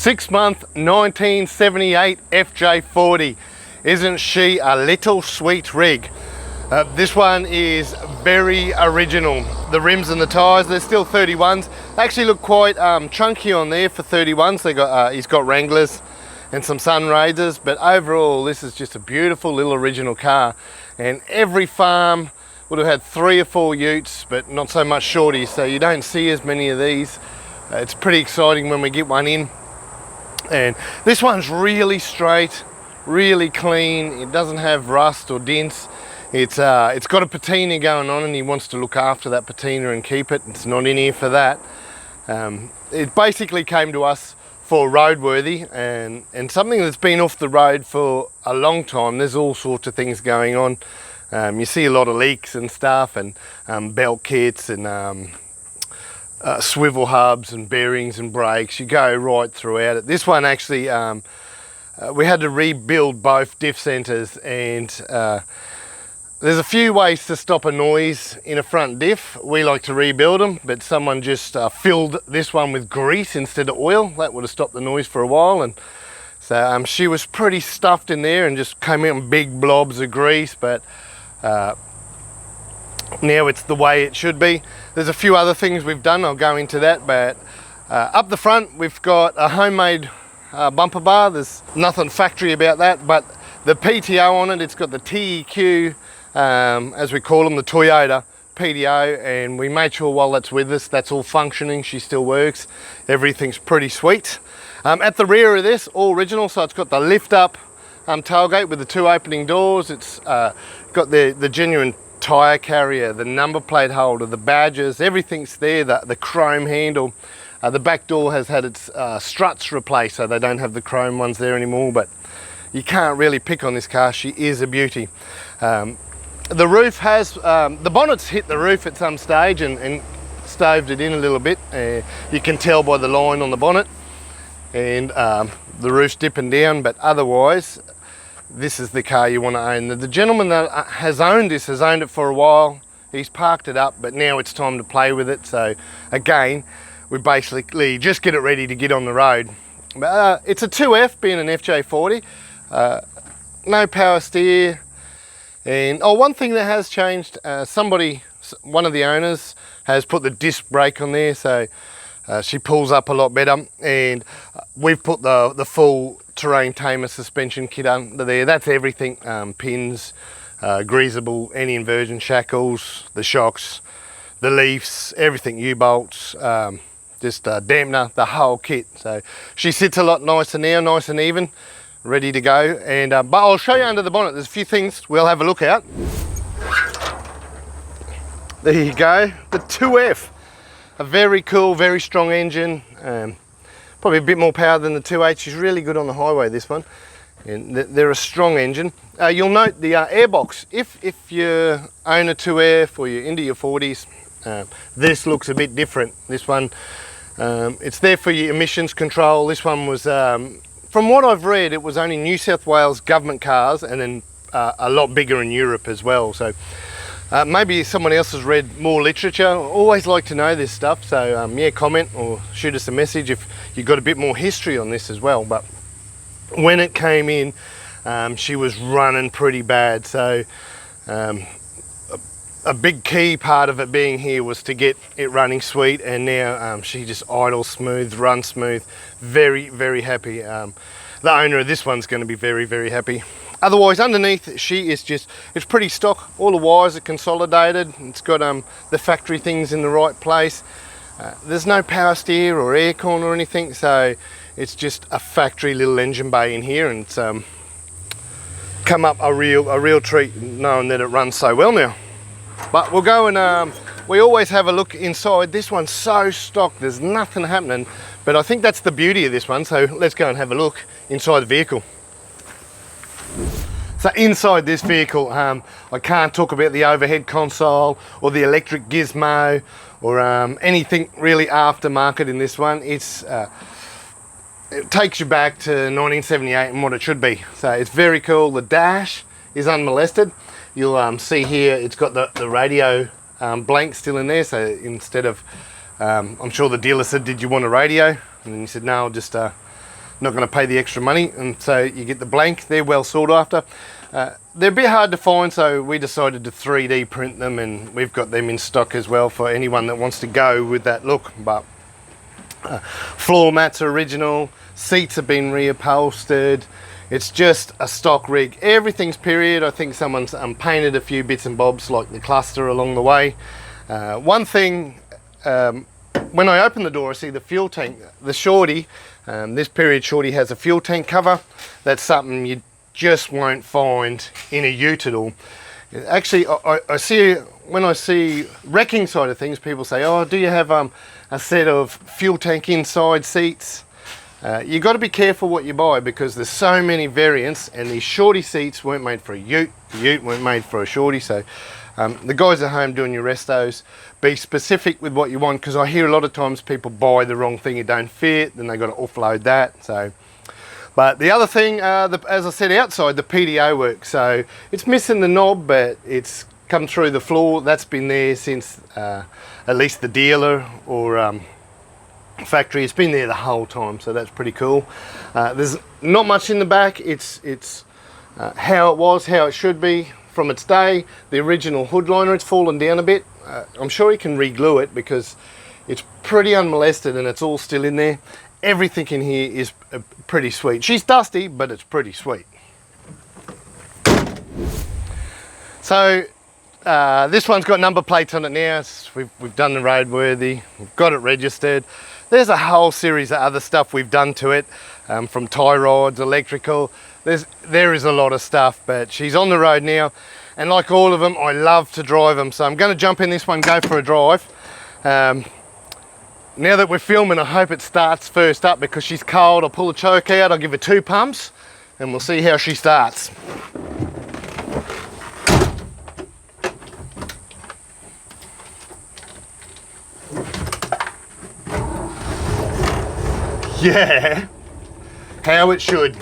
6-month 1978 FJ40. Isn't she a little sweet rig? This one is very original. The rims and the tyres, they're still 31s. They actually look quite chunky on there for 31s. They got, he's got Wranglers and some Sun Raiders, but overall this is just a beautiful little original car. And every farm would have had 3 or 4 utes, but not so much Shorties, so you don't see as many of these. It's pretty exciting when we get one in. And this one's really straight, really clean. It doesn't have rust or dents. It's got a patina going on, and he wants to look after that patina and keep it. It's not in here for that. It basically came to us for roadworthy and something that's been off the road for a long time. There's all sorts of things going on. You see a lot of leaks and stuff, and belt kits and swivel hubs and bearings and brakes. You go right throughout it. This one actually, we had to rebuild both diff centers, and there's a few ways to stop a noise in a front diff. We like to rebuild them, but someone just filled this one with grease instead of oil. That would have stopped the noise for a while. And so she was pretty stuffed in there and just came out in big blobs of grease, but now it's the way it should be. There's a few other things we've done, I'll go into that, but up the front we've got a homemade bumper bar. There's nothing factory about that, but the PTO on it, it's got the TEQ, as we call them, the Toyota PTO, and we made sure while that's with us, that's all functioning. She still works. Everything's pretty sweet. At the rear of this, all original, so it's got the lift up tailgate with the 2 opening doors. It's got the genuine tyre carrier, the number plate holder, the badges, everything's there, the chrome handle. The back door has had its struts replaced, so they don't have the chrome ones there anymore, but you can't really pick on this car. She is a beauty. The roof has, the bonnet's hit the roof at some stage and stoved it in a little bit. You can tell by the line on the bonnet, and the roof's dipping down, but otherwise this is the car you want to own. The gentleman that has owned this has owned it for a while. He's parked it up, but now it's time to play with it. So again, we basically just get it ready to get on the road. It's a 2F, being an FJ40. No power steer. And one thing that has changed, one of the owners has put the disc brake on there, so she pulls up a lot better. And we've put the full terrain tamer suspension kit under there. That's everything, pins, greasable, any inversion shackles, the shocks, the leafs, everything, U-bolts, just dampener, the whole kit. So she sits a lot nicer now, nice and even, ready to go. And but I'll show you under the bonnet. There's a few things we'll have a look at. There you go, the 2F. A very cool, very strong engine. Probably a bit more power than the 2.8. She's really good on the highway, this one. And they're a strong engine. You'll note the airbox. If you own a 2F or you're into your 40s, this looks a bit different. This one, it's there for your emissions control. This one was, from what I've read, it was only New South Wales government cars, and then a lot bigger in Europe as well. So maybe someone else has read more literature. I always like to know this stuff, so yeah, comment or shoot us a message if you've got a bit more history on this as well. But when it came in, she was running pretty bad, so a big key part of it being here was to get it running sweet, and now she just idles smooth, runs smooth. Very, very happy. The owner of this one's going to be very, very happy. Otherwise, underneath, she is just, it's pretty stock. All the wires are consolidated. It's got the factory things in the right place. There's no power steer or aircon or anything, so it's just a factory little engine bay in here, and it's come up a real treat knowing that it runs so well now. But we'll go and we always have a look inside. This one's so stock, there's nothing happening, but I think that's the beauty of this one, so let's go and have a look inside the vehicle. So inside this vehicle, I can't talk about the overhead console or the electric gizmo or anything really aftermarket in this one. It takes you back to 1978 and what it should be. So it's very cool. The dash is unmolested. You'll see here it's got the radio blank still in there, so instead of I'm sure the dealer said, did you want a radio? And then he said, no, I'll just not going to pay the extra money, and so you get the blank. They're well sought after. They're a bit hard to find, so we decided to 3D print them, and we've got them in stock as well for anyone that wants to go with that look. But floor mats are original, seats have been reupholstered. It's just a stock rig. Everything's period. I think someone's painted a few bits and bobs like the cluster along the way. One thing, when I open the door, I see the fuel tank, the Shorty. This period Shorty has a fuel tank cover. That's something you just won't find in a ute at all. Actually, I see, when I see wrecking side of things, people say, oh, do you have a set of fuel tank inside seats? You got to be careful what you buy, because there's so many variants, and these Shorty seats weren't made for a ute. The ute weren't made for a Shorty. So the guys at home doing your restos, be specific with what you want, because I hear a lot of times people buy the wrong thing, it don't fit, then they got to offload that. So, but the other thing, as I said outside, the PDO works. So it's missing the knob, but it's come through the floor. That's been there since at least the dealer or factory. It's been there the whole time, so that's pretty cool. There's not much in the back. It's how it was, how it should be from its day. The original hood liner, it's fallen down a bit. I'm sure he can re-glue it because it's pretty unmolested and it's all still in there. Everything in here is pretty sweet. She's dusty, but it's pretty sweet. So this one's got number plates on it now. We've done the roadworthy, we've got it registered. There's a whole series of other stuff we've done to it, from tie rods, electrical. There is a lot of stuff, but she's on the road now. And like all of them, I love to drive them. So I'm going to jump in this one, go for a drive. Now that we're filming, I hope it starts first up, because she's cold. I'll pull the choke out, I'll give her 2 pumps, and we'll see how she starts. Yeah, how it should.